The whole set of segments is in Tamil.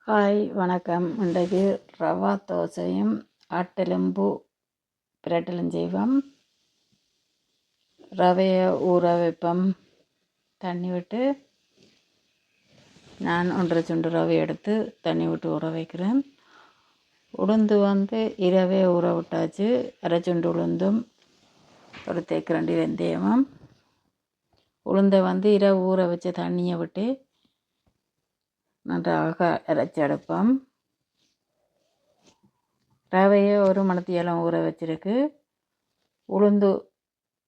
ஹாய் வணக்கம். இன்றைக்கு ரவா தோசையும் ஆட்டெலும்பு பிரட்டலும் செய்வோம். ரவையை ஊற வைப்போம். தண்ணி விட்டு நான் 1.5 சுண்டு ரவை எடுத்து தண்ணி விட்டு ஊற வைக்கிறேன். உளுந்து இரவே ஊற விட்டாச்சு. 1/2 சுண்டு உளுந்தும் ஒரு தேக்கரண்டி வெந்தயமும். உளுந்தை இரவு ஊற வச்ச தண்ணியை விட்டு நன்றாக அரைச்செடுப்போம். ரவையை ஒரு மணத்தியாலம் ஊற வச்சிருக்கு. உளுந்து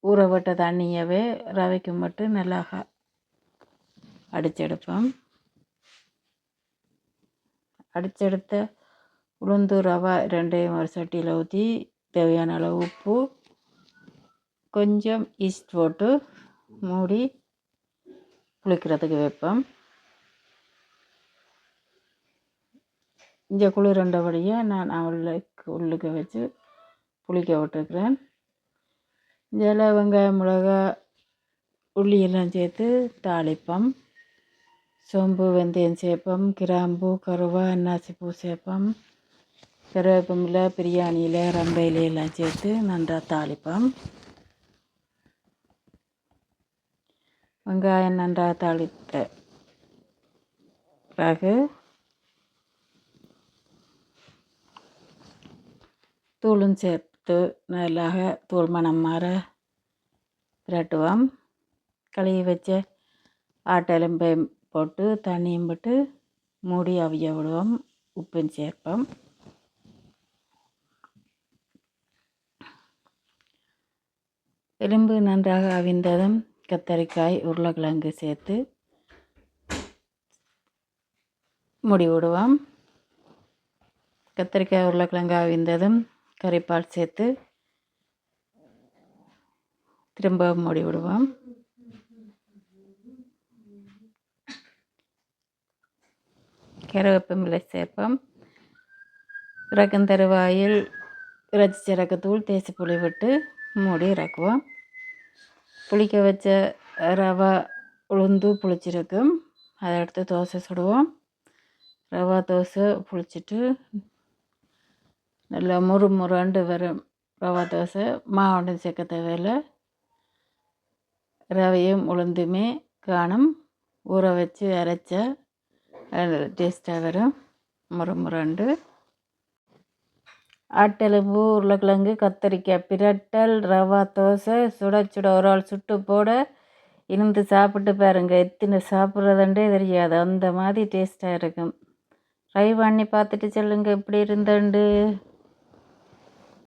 ஊற விட்ட தண்ணியவே ரவைக்கு மட்டும் நல்லா அடிச்செடுப்போம். அடிச்செடுத்த உளுந்து ரவை ரெண்டையும் ஒரு சட்டியில் ஊற்றி தேவையான அளவு உப்பு கொஞ்சம் ஈஸ்ட் போட்டு மூடி புளிக்கிறதுக்கு வைப்போம். இங்கே குளிரண்டபடியாக நான் உள்ளுக்கு வச்சு புளிக்க விட்டுருக்குறேன். இதில் வெங்காயம் மிளகா உள்ளியெல்லாம் சேர்த்து தாளிப்போம். சோம்பு வெந்தயம் சேர்ப்போம். கிராம்பு கருவா அன்னாசிப்பூ சேர்ப்போம். கருவேப்பமில்லை பிரியாணியில் ரம்பையில எல்லாம் சேர்த்து நன்றாக தாளிப்போம். வெங்காயம் நன்றாக தாளித்த பிறகு தூளும் சேர்த்து நல்லா தூள் மணம் மாற பிரட்டுவோம். கழுவி வச்ச ஆட்டெலும்பையும் போட்டு தண்ணியும் போட்டு மூடி அவிய விடுவோம். உப்பும் சேர்ப்போம். எலும்பு நன்றாக அவிந்ததும் கத்தரிக்காய் உருளைக்கிழங்கு சேர்த்து மூடி விடுவோம். கத்தரிக்காய் உருளைக்கிழங்கு அவிந்ததும் கறிப்பால் சேர்த்து திரும்ப மூடி விடுவோம். கருவேப்பமில்லை சேர்ப்போம். இறக்கும் தருவாயில் இறைச்சி சிறக்கத்தூள் தேசிப்புளி விட்டு மூடி இறக்குவோம். புளிக்க வச்ச ரவா உளுந்து புளிச்சிருக்கும். அதை எடுத்து தோசை சுடுவோம். ரவா தோசை புளிச்சிட்டு நல்லா முறுமுறண்டு வரும் ரவா தோசை. மாவுண்டு சேர்க்க தேவையில்லை. ரவையும் உளுந்துமே காணும் ஊற வச்சு அரைச்சா டேஸ்ட்டாக வரும். முறுமுறண்டு ஆட்டெலும்பு உருளைக்கிழங்கு கத்தரிக்காய் பிரட்டல் ரவா தோசை சுட சுட ஒரு ஆள் சுட்டு போட இருந்து சாப்பிட்டு பாருங்க. எத்தனை சாப்பிட்றதுன்றே தெரியாது. அந்த மாதிரி டேஸ்ட்டாக இருக்கும். ட்ரை பண்ணி பார்த்துட்டு சொல்லுங்க எப்படி இருந்தண்டு.